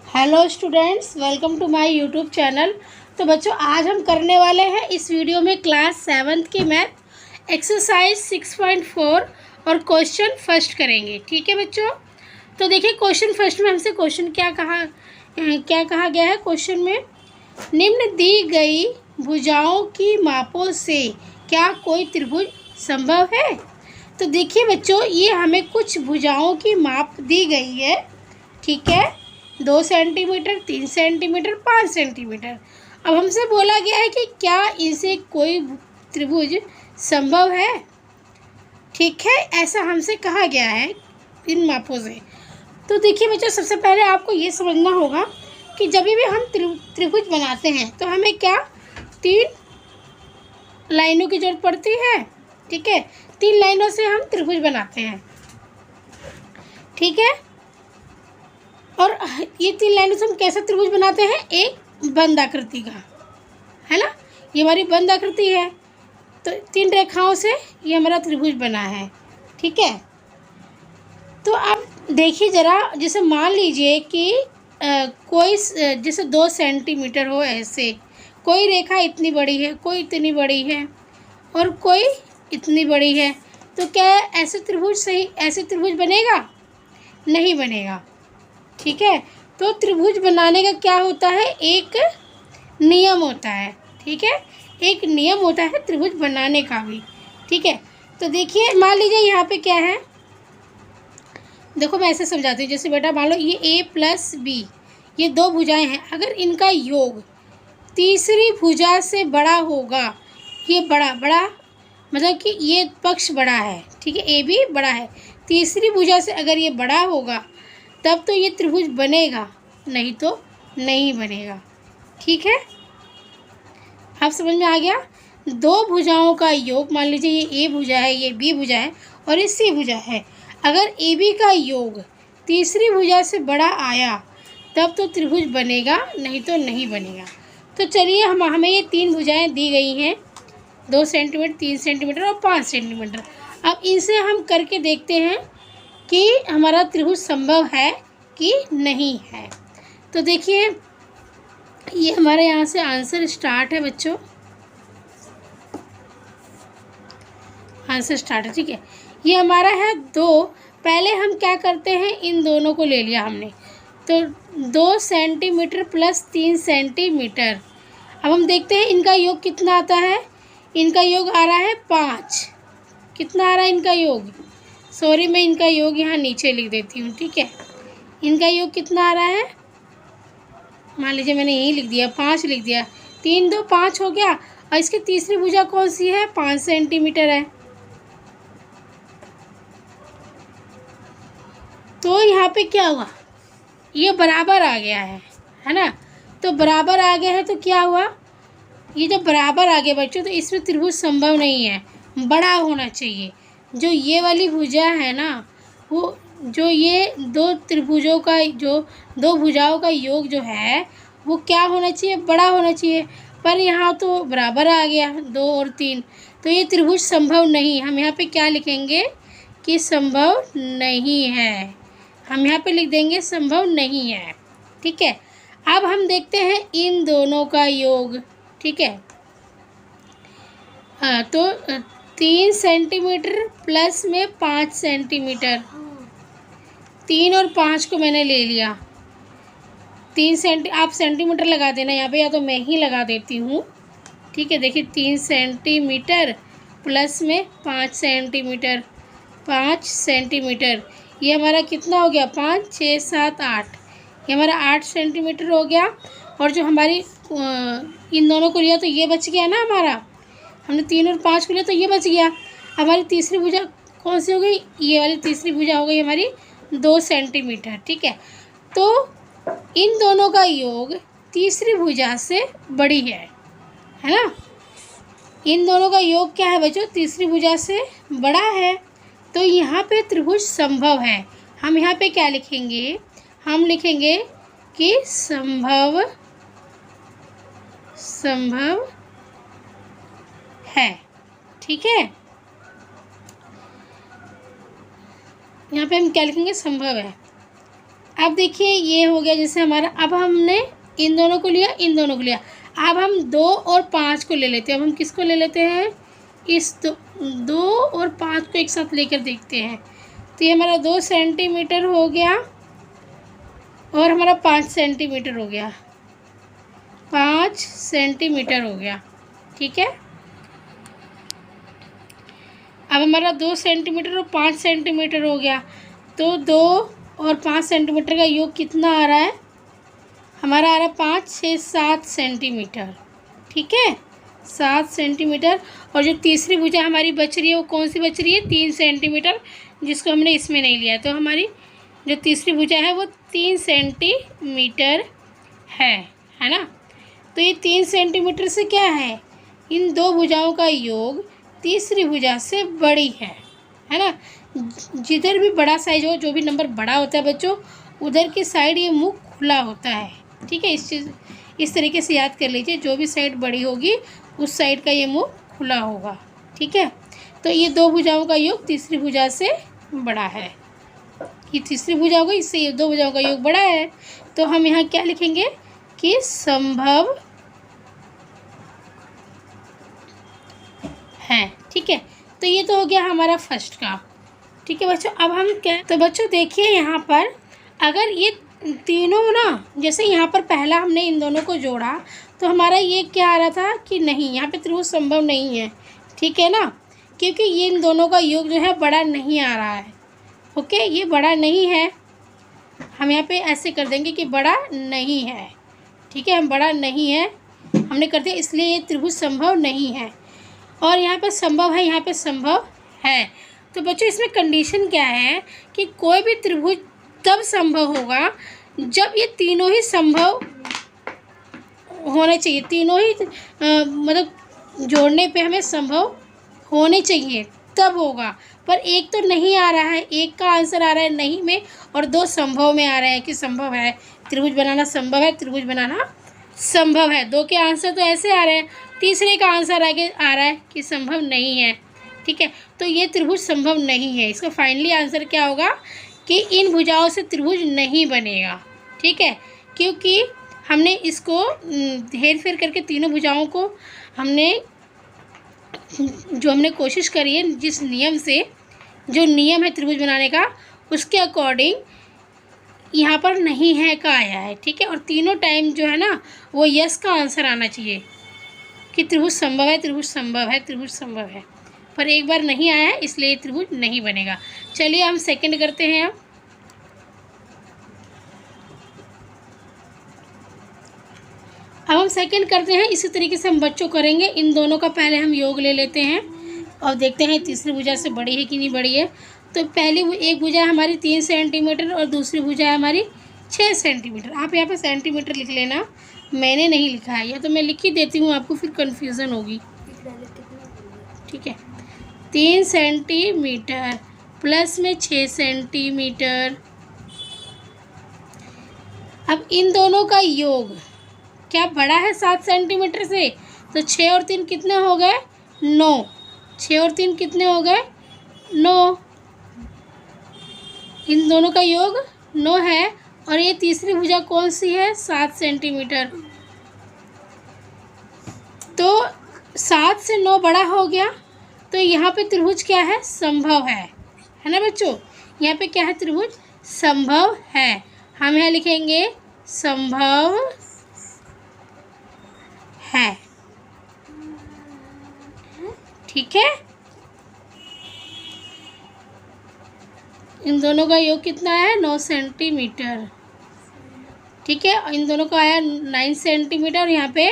Hello students, welcome to my YouTube channel. तो बच्चों, आज हम करने वाले हैं इस वीडियो में क्लास 7th की मैथ एक्सरसाइज 6.4 और क्वेश्चन फर्स्ट करेंगे। ठीक है बच्चों। तो देखिए, क्वेश्चन फर्स्ट में हमसे क्वेश्चन क्या कहा गया है। क्वेश्चन में निम्न दी गई भुजाओं की मापों से क्या कोई त्रिभुज संभव है। तो देखिए बच्चों, ये हमें कुछ भुजाओं की माप दी गई है। ठीक है, 2 सेंटीमीटर, 3 सेंटीमीटर, 5 सेंटीमीटर। अब हमसे बोला गया है कि क्या इनसे कोई त्रिभुज संभव है। ठीक है, ऐसा हमसे कहा गया है इन मापों से। तो देखिए बच्चों, सबसे पहले आपको ये समझना होगा कि जब भी हम त्रिभुज बनाते हैं तो हमें क्या 3 लाइनों की जरूरत पड़ती है। ठीक है, 3 लाइनों से हम त्रिभुज बनाते हैं। ठीक है, और ये 3 लाइनों से हम कैसा त्रिभुज बनाते हैं, एक बंद आकृति का, है ना। ये हमारी बंद आकृति है, तो 3 रेखाओं से ये हमारा त्रिभुज बना है। ठीक है, तो अब देखिए ज़रा, जैसे मान लीजिए कि कोई जैसे 2 सेंटीमीटर हो, ऐसे कोई रेखा इतनी बड़ी है, कोई इतनी बड़ी है और कोई इतनी बड़ी है, तो क्या ऐसे त्रिभुज बनेगा? नहीं बनेगा। ठीक है, तो त्रिभुज बनाने का क्या होता है, एक नियम होता है। ठीक है, एक नियम होता है त्रिभुज बनाने का भी। ठीक है, तो देखिए, मान लीजिए यहाँ पे क्या है, देखो मैं ऐसे समझाती हूँ। जैसे बेटा मान लो ये ए प्लस बी, ये 2 भुजाएं हैं। अगर इनका योग तीसरी भुजा से बड़ा होगा, ये बड़ा मतलब कि ये पक्ष बड़ा है। ठीक है, ए बी बड़ा है, तीसरी भुजा से अगर ये बड़ा होगा तब तो ये त्रिभुज बनेगा, नहीं तो नहीं बनेगा। ठीक है, आप समझ में आ गया। 2 भुजाओं का योग, मान लीजिए ये ए भुजा है, ये बी भुजा है और ये सी भुजा है। अगर ए बी का योग तीसरी भुजा से बड़ा आया तब तो त्रिभुज बनेगा, नहीं तो नहीं बनेगा। तो चलिए, हमें ये 3 भुजाएं दी गई हैं, 2 सेंटीमीटर, 3 सेंटीमीटर और 5 सेंटीमीटर। अब इनसे हम करके देखते हैं कि हमारा त्रिभुज संभव है कि नहीं है। तो देखिए, ये हमारे यहाँ से आंसर स्टार्ट है बच्चों, आंसर स्टार्ट है। ठीक है, ये हमारा है 2। पहले हम क्या करते हैं, इन दोनों को ले लिया हमने, तो 2 सेंटीमीटर प्लस 3 सेंटीमीटर। अब हम देखते हैं इनका योग कितना आता है। इनका योग आ रहा है 5। कितना आ रहा है इनका योग? सॉरी, मैं इनका योग यहाँ नीचे लिख देती हूँ। ठीक है, इनका योग कितना आ रहा है, मान लीजिए मैंने यही लिख दिया, 5 लिख दिया। 3 2 5 हो गया। और इसकी तीसरी भुजा कौन सी है, 5 सेंटीमीटर है। तो यहाँ पे क्या हुआ, ये बराबर आ गया है ना। तो बराबर आ गया है तो क्या हुआ, ये जब बराबर आ गया बच्चों, तो इसमें त्रिभुज संभव नहीं है, बड़ा होना चाहिए। जो ये वाली भुजा है ना, वो जो ये 2 त्रिभुजों का, जो 2 भुजाओं का योग जो है, वो क्या होना चाहिए, बड़ा होना चाहिए। पर यहाँ तो बराबर आ गया 2 और 3, तो ये त्रिभुज संभव नहीं। हम यहाँ पे क्या लिखेंगे कि संभव नहीं है, हम यहाँ पे लिख देंगे संभव नहीं है। ठीक है, अब हम देखते हैं इन दोनों का योग। ठीक है, हाँ, तो 3 सेंटीमीटर प्लस में 5 सेंटीमीटर, 3 और 5 को मैंने ले लिया। 3 आप सेंटीमीटर लगा देना यहाँ पे, या तो मैं ही लगा देती हूँ। ठीक है, देखिए 3 सेंटीमीटर प्लस में 5 सेंटीमीटर, 5 सेंटीमीटर, ये हमारा कितना हो गया, 5 6 7 8, ये हमारा 8 सेंटीमीटर हो गया। और जो हमारी इन दोनों को लिया तो ये बच गया ना हमारा, हमने 3 और 5 को लिया तो ये बच गया। हमारी तीसरी भुजा कौन सी हो गई, ये वाली तीसरी भुजा हो गई हमारी 2 सेंटीमीटर। ठीक है, तो इन दोनों का योग तीसरी भुजा से बड़ी है ना। इन दोनों का योग क्या है बच्चों, तीसरी भुजा से बड़ा है, तो यहाँ पे त्रिभुज संभव है। हम यहाँ पे क्या लिखेंगे, हम लिखेंगे कि संभव है। ठीक है, यहाँ पे हम क्या लिखेंगे, संभव है। अब देखिए ये हो गया जैसे हमारा, अब हमने इन दोनों को लिया, इन दोनों को लिया, अब हम 2 और 5 को ले लेते हैं। अब हम किसको ले लेते हैं, इस 2 और 5 को एक साथ लेकर देखते हैं। तो ये हमारा 2 सेंटीमीटर हो गया और हमारा 5 सेंटीमीटर हो गया, 5 सेंटीमीटर हो गया। ठीक है, अब हमारा 2 सेंटीमीटर और 5 सेंटीमीटर हो गया। तो 2 और 5 सेंटीमीटर का योग कितना आ रहा है, हमारा आ रहा है 5, 6, 7 सेंटीमीटर। ठीक है, 7 सेंटीमीटर। और जो तीसरी भुजा हमारी बच रही है वो कौन सी बच रही है, 3 सेंटीमीटर, जिसको हमने इसमें नहीं लिया। तो हमारी जो तीसरी भुजा है वो 3 सेंटीमीटर है ना। तो ये 3 सेंटीमीटर से क्या है, इन दो भुजाओं का योग तीसरी भुजा से बड़ी है ना। जिधर भी बड़ा साइज हो, जो भी नंबर बड़ा होता है बच्चों, उधर की साइड ये मुख खुला होता है। ठीक है, इस तरीके से याद कर लीजिए, जो भी साइड बड़ी होगी उस साइड का ये मुख खुला होगा। ठीक है, तो ये दो भुजाओं का योग तीसरी भुजा से बड़ा है। ये तीसरी भुजा होगी, इससे ये दो भुजाओं का योग बड़ा है। तो हम यहाँ क्या लिखेंगे कि संभव है। ठीक है, तो ये तो हो गया हमारा फर्स्ट का। ठीक है बच्चों, अब हम क्या, तो बच्चों देखिए यहाँ पर अगर ये तीनों ना, जैसे यहाँ पर पहला हमने इन दोनों को जोड़ा तो हमारा ये क्या आ रहा था कि नहीं, यहाँ पे त्रिभुज संभव नहीं है। ठीक है ना, क्योंकि ये इन दोनों का योग जो है बड़ा नहीं आ रहा है। ओके, ये बड़ा नहीं है, हम यहाँ पे ऐसे कर देंगे कि बड़ा नहीं है। ठीक है, हम बड़ा नहीं है हमने कर दिया, इसलिए ये त्रिभुज संभव नहीं है। और यहाँ पे संभव है, यहाँ पे संभव है। तो बच्चों इसमें कंडीशन क्या है कि कोई भी त्रिभुज तब संभव होगा जब ये तीनों ही संभव होने चाहिए, तीनों ही मतलब जोड़ने पे हमें संभव होने चाहिए, तब होगा। पर एक तो नहीं आ रहा है, एक का आंसर आ रहा है नहीं में, और 2 संभव में आ रहा है कि संभव है, त्रिभुज बनाना संभव है, त्रिभुज बनाना संभव है। 2 के आंसर तो ऐसे आ रहे हैं, तीसरे का आंसर आगे आ रहा है कि संभव नहीं है। ठीक है, तो ये त्रिभुज संभव नहीं है। इसका फाइनली आंसर क्या होगा कि इन भुजाओं से त्रिभुज नहीं बनेगा। ठीक है, क्योंकि हमने इसको हेर फेर करके तीनों भुजाओं को हमने जो हमने कोशिश करी है, जिस नियम से, जो नियम है त्रिभुज बनाने का, उसके अकॉर्डिंग यहाँ पर नहीं है का आया है। ठीक है, और तीनों टाइम जो है ना वो यस का आंसर आना चाहिए कि त्रिभुज संभव है, त्रिभुज संभव है, त्रिभुज संभव है। पर एक बार नहीं आया है, इसलिए त्रिभुज नहीं बनेगा। चलिए हम सेकंड करते हैं। अब हम सेकंड करते हैं, इसी तरीके से हम बच्चों करेंगे। इन दोनों का पहले हम योग ले लेते हैं और देखते हैं तीसरी भुजा से बड़ी है कि नहीं बड़ी है। तो पहली एक भुजा हमारी 3 सेंटीमीटर और दूसरी भुजा है हमारी 6 सेंटीमीटर। आप यहाँ पे सेंटीमीटर लिख लेना, मैंने नहीं लिखा है, या तो मैं लिख ही देती हूँ, आपको फिर कन्फ्यूज़न होगी। ठीक है, 3 सेंटीमीटर प्लस में 6 सेंटीमीटर। अब इन दोनों का योग क्या बड़ा है 7 सेंटीमीटर से, तो 6 और 3 कितने हो गए, 9। 6 और 3 कितने हो गए, 9। इन दोनों का योग 9 है। और ये तीसरी भुजा कौन सी है, 7 सेंटीमीटर। तो 7 से 9 बड़ा हो गया, तो यहाँ पे त्रिभुज क्या है, संभव है ना बच्चों। यहाँ पे क्या है, त्रिभुज संभव है। हम यहाँ लिखेंगे संभव है। ठीक है, इन दोनों का योग कितना है, 9 सेंटीमीटर। ठीक है, इन दोनों का आया 9 सेंटीमीटर। और यहाँ पे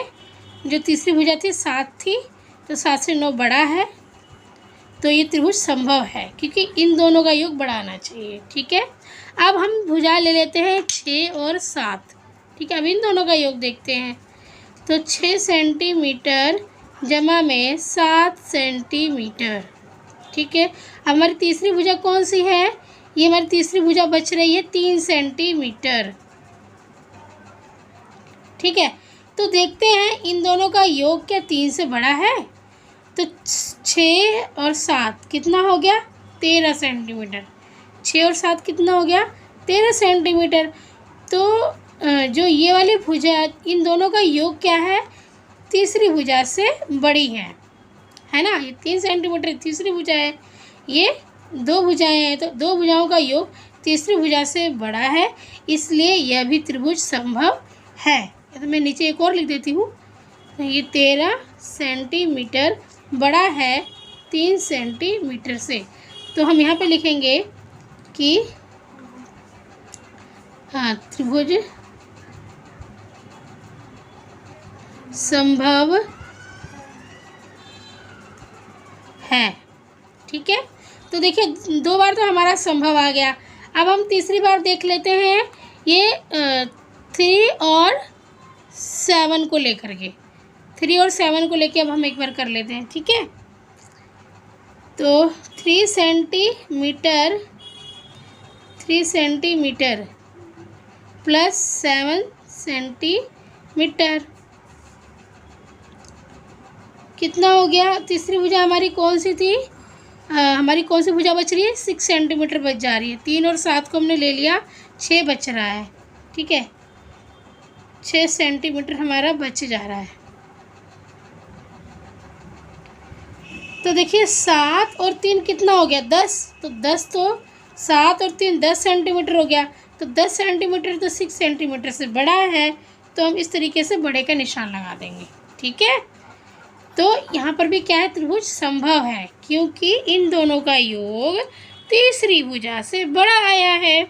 जो तीसरी भुजा थी 7 थी, तो 7 से 9 बड़ा है, तो ये त्रिभुज संभव है क्योंकि इन दोनों का योग बड़ा आना चाहिए। ठीक है, अब हम भुजा ले लेते हैं 6 और 7। ठीक है, अब इन दोनों का योग देखते हैं। तो 6 सेंटीमीटर जमा में 7 सेंटीमीटर। ठीक है, हमारी तीसरी भुजा कौन सी है, ये हमारी तीसरी भुजा बच रही है 3 सेंटीमीटर। ठीक है, तो देखते हैं इन दोनों का योग क्या 3 से बड़ा है। तो 6 और 7 कितना हो गया, 13 सेंटीमीटर। 6 और 7 कितना हो गया, 13 सेंटीमीटर। तो जो ये वाली भुजा, इन दोनों का योग क्या है, तीसरी भुजा से बड़ी है ना। ये 3 सेंटीमीटर तीसरी भुजा है, ये 2 भुजाएं हैं, तो 2 भुजाओं का योग तीसरी भुजा से बड़ा है, इसलिए यह भी त्रिभुज संभव है। तो मैं नीचे एक और लिख देती हूँ, तो ये 13 सेंटीमीटर बड़ा है 3 सेंटीमीटर से। तो हम यहाँ पे लिखेंगे कि हाँ, त्रिभुज संभव है। ठीक है, तो देखिए 2 बार तो हमारा संभव आ गया। अब हम तीसरी बार देख लेते हैं, ये 3 और 7 को लेकर के, 3 और 7 को लेके अब हम एक बार कर लेते हैं। ठीक है, तो 3 सेंटीमीटर प्लस 7 सेंटीमीटर कितना हो गया। तीसरी भुजा हमारी कौन सी थी, हमारी कौन सी भुजा बच रही है, 6 सेंटीमीटर बच जा रही है। 3 और 7 को हमने ले लिया, 6 बच रहा है। ठीक है, 6 सेंटीमीटर हमारा बच जा रहा है। तो देखिए 7 और 3 कितना हो गया, 10। तो 10 तो 7 और 3 10 सेंटीमीटर हो गया। तो 10 सेंटीमीटर तो 6 सेंटीमीटर से बड़ा है, तो हम इस तरीके से बड़े का निशान लगा देंगे। ठीक है, तो यहाँ पर भी क्या है, त्रिभुज संभव है, क्योंकि इन दोनों का योग तीसरी भुजा से बड़ा आया है।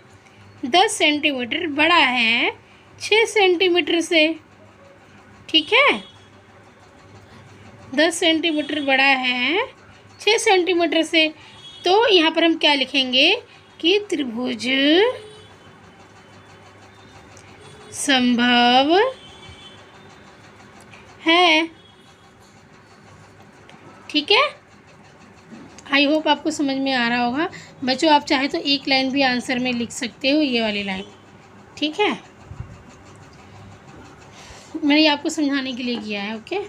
10 सेंटीमीटर बड़ा है 6 सेंटीमीटर से। ठीक है, 10 सेंटीमीटर बड़ा है 6 सेंटीमीटर से। तो यहाँ पर हम क्या लिखेंगे कि त्रिभुज संभव है। ठीक है, आई होप आपको समझ में आ रहा होगा। बच्चों आप चाहे तो एक लाइन भी आंसर में लिख सकते हो, ये वाली लाइन। ठीक है, मैंने आपको समझाने के लिए किया है। ओके,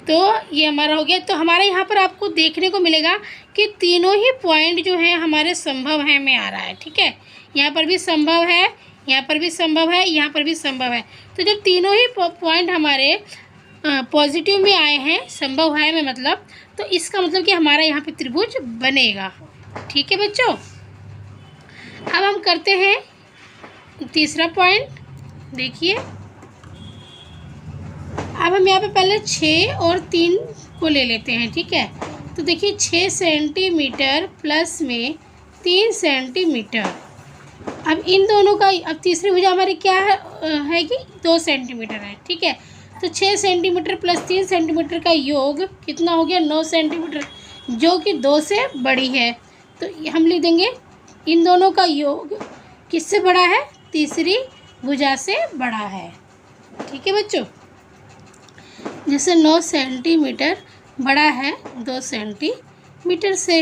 तो ये हमारा हो गया। तो हमारे यहाँ पर आपको देखने को मिलेगा कि तीनों ही पॉइंट जो है हमारे संभव है में आ रहा है। ठीक है, यहाँ पर भी संभव है, यहाँ पर भी संभव है, यहाँ पर भी संभव है। तो जब तीनों ही पॉइंट हमारे पॉजिटिव में आए हैं, संभव है में मतलब, तो इसका मतलब कि हमारा यहाँ पे त्रिभुज बनेगा। ठीक है बच्चों, अब हम करते हैं तीसरा पॉइंट। देखिए अब हम यहाँ पे पहले 6 और 3 को ले लेते हैं। ठीक है, तो देखिए 6 सेंटीमीटर प्लस में 3 सेंटीमीटर। अब इन दोनों का, अब तीसरी भुजा हमारी क्या है कि 2 सेंटीमीटर है। ठीक है, तो 6 सेंटीमीटर प्लस 3 सेंटीमीटर का योग कितना हो गया, 9 सेंटीमीटर, जो कि 2 से बड़ी है। तो हम लिख देंगे इन दोनों का योग किससे बड़ा है, तीसरी भुजा से बड़ा है। ठीक है बच्चों, जैसे 9 सेंटीमीटर बड़ा है 2 सेंटीमीटर से।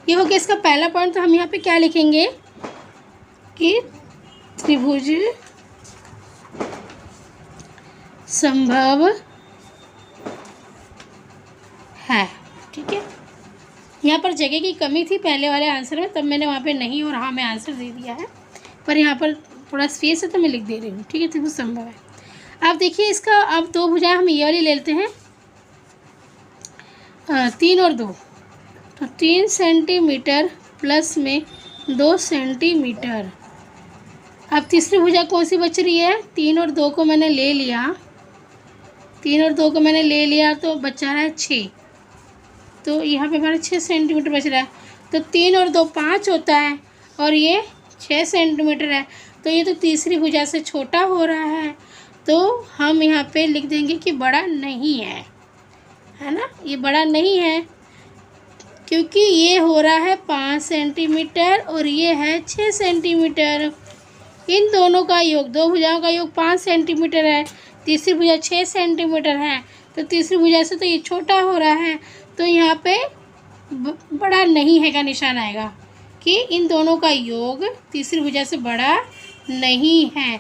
ये हो गया इसका पहला पॉइंट। तो हम यहाँ पे क्या लिखेंगे कि त्रिभुज संभव है। ठीक है, यहाँ पर जगह की कमी थी पहले वाले आंसर में, तब मैंने वहाँ पे नहीं और हाँ में आंसर दे दिया है, पर यहाँ पर थोड़ा स्पेस है तो मैं लिख दे रही हूँ। ठीक है, त्रिभुज संभव है। अब देखिए इसका, अब 2 भुजाएं हम ये वाली ले लेते हैं, 3 और 2, तो 3 सेंटीमीटर प्लस में 2 सेंटीमीटर। अब तीसरी भुजा कौन सी बच रही है, 3 और 2 को मैंने ले लिया, 3 और 2 को मैंने ले लिया, तो बचा रहा है 6। तो यहाँ पे हमारा 6 सेंटीमीटर बच रहा है। तो 3 और 2 5 होता है, और ये 6 सेंटीमीटर है, तो ये तो तीसरी भुजा से छोटा हो रहा है। तो हम यहाँ पे लिख देंगे कि बड़ा नहीं है ना, ये बड़ा नहीं है, क्योंकि ये हो रहा है 5 सेंटीमीटर और ये है 6 सेंटीमीटर। इन दोनों का योग, 2 भुजाओं का योग 5 सेंटीमीटर है, तीसरी भुजा 6 सेंटीमीटर है, तो तीसरी भुजा से तो ये छोटा हो रहा है। तो यहाँ पे बड़ा नहीं है का निशान आएगा कि इन दोनों का योग तीसरी भुजा से बड़ा नहीं है।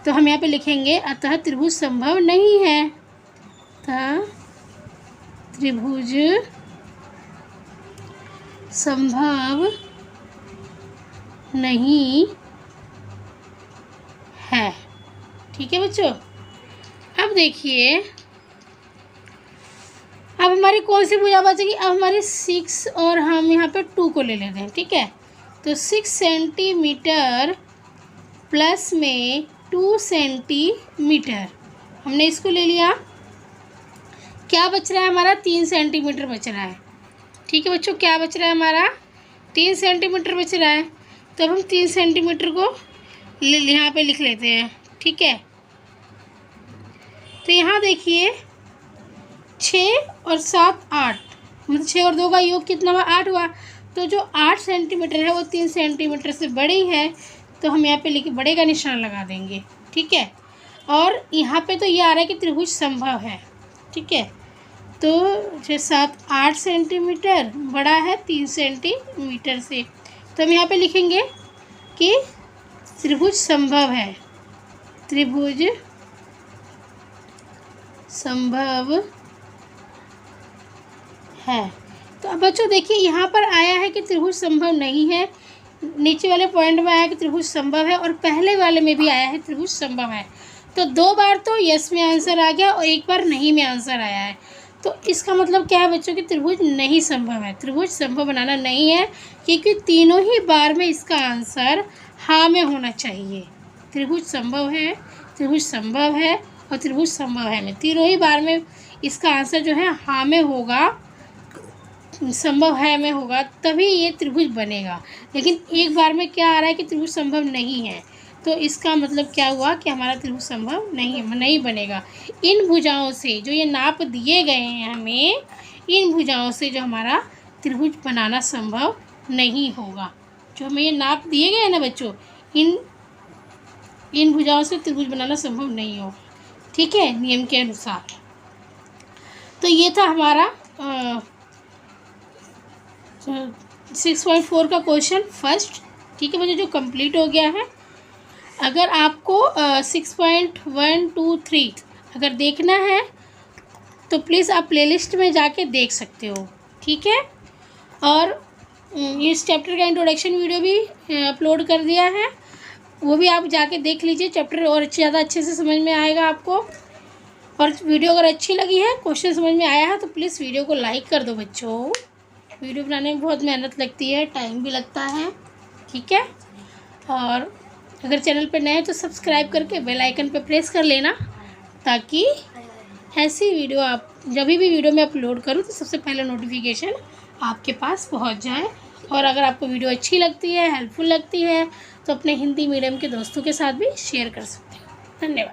तो हम यहाँ पे लिखेंगे अतः त्रिभुज संभव नहीं है। अतः त्रिभुज संभव नहीं है। ठीक है बच्चों, अब देखिए अब हमारी कौन सी भुजा बचेगी। अब हमारी 6 और हम यहाँ पे 2 को ले लेते हैं। ठीक है, तो 6 सेंटीमीटर प्लस में 2 सेंटीमीटर हमने इसको ले लिया। क्या बच रहा है हमारा, 3 सेंटीमीटर बच रहा है। ठीक है बच्चों, क्या बच रहा है हमारा, 3 सेंटीमीटर बच रहा है। तो अब हम 3 सेंटीमीटर को यहाँ पे लिख लेते हैं। ठीक है, तो यहाँ देखिए 6 और 7 8, मतलब 6 और 2 का योग कितना हुआ, 8 हुआ। तो जो 8 सेंटीमीटर है वो 3 सेंटीमीटर से बड़ी है, तो हम यहाँ पे लिख बड़े का निशान लगा देंगे। ठीक है, और यहाँ पे तो ये आ रहा है कि त्रिभुज संभव है। ठीक है, तो 6 7 8 सेंटीमीटर बड़ा है 3 सेंटीमीटर से, तो हम यहाँ पे लिखेंगे कि त्रिभुज संभव है, त्रिभुज संभव है। तो अब बच्चों देखिए यहाँ पर आया है कि त्रिभुज संभव नहीं है, नीचे वाले पॉइंट में आया है कि त्रिभुज संभव है, और पहले वाले में भी आया है त्रिभुज संभव है। तो 2 बार तो यस में आंसर आ गया और 1 बार नहीं में आंसर आया है। तो इसका मतलब क्या है बच्चों कि त्रिभुज नहीं संभव है, त्रिभुज संभव बनाना नहीं है, क्योंकि तीनों ही बार में इसका आंसर हाँ में होना चाहिए। त्रिभुज संभव है, त्रिभुज संभव है और त्रिभुज संभव है में तीनों ही बार में इसका आंसर जो है हाँ में होगा, संभव है में होगा, तभी ये त्रिभुज बनेगा। लेकिन एक बार में क्या आ रहा है कि त्रिभुज संभव नहीं है, तो इसका मतलब क्या हुआ कि हमारा त्रिभुज संभव नहीं बनेगा। इन भुजाओं से जो ये नाप दिए गए हैं हमें, इन भुजाओं से जो हमारा त्रिभुज बनाना संभव नहीं होगा। जो हमें ये नाप दिए गए हैं ना बच्चों, इन भुजाओं से त्रिभुज बनाना संभव नहीं होगा। ठीक है, नियम के अनुसार। तो ये था हमारा 6.4 का क्वेश्चन फर्स्ट। ठीक है बच्चों, जो कंप्लीट हो गया है। अगर आपको 6.1 2 3 अगर देखना है तो प्लीज़ आप प्लेलिस्ट में जाके देख सकते हो। ठीक है, और इस चैप्टर का इंट्रोडक्शन वीडियो भी अपलोड कर दिया है, वो भी आप जाके देख लीजिए। चैप्टर और ज़्यादा अच्छे से समझ में आएगा आपको। और वीडियो अगर अच्छी लगी है, क्वेश्चन समझ में आया है, तो प्लीज़ वीडियो को लाइक कर दो बच्चों। वीडियो बनाने में बहुत मेहनत लगती है, टाइम भी लगता है। ठीक है, और अगर चैनल पर नए हैं तो सब्सक्राइब करके बेल आइकन पर प्रेस कर लेना, ताकि ऐसी वीडियो आप जब भी वीडियो में अपलोड करूँ तो सबसे पहले नोटिफिकेशन आपके पास पहुंच जाए। और अगर आपको वीडियो अच्छी लगती है, हेल्पफुल लगती है, तो अपने हिंदी मीडियम के दोस्तों के साथ भी शेयर कर सकते हो। धन्यवाद।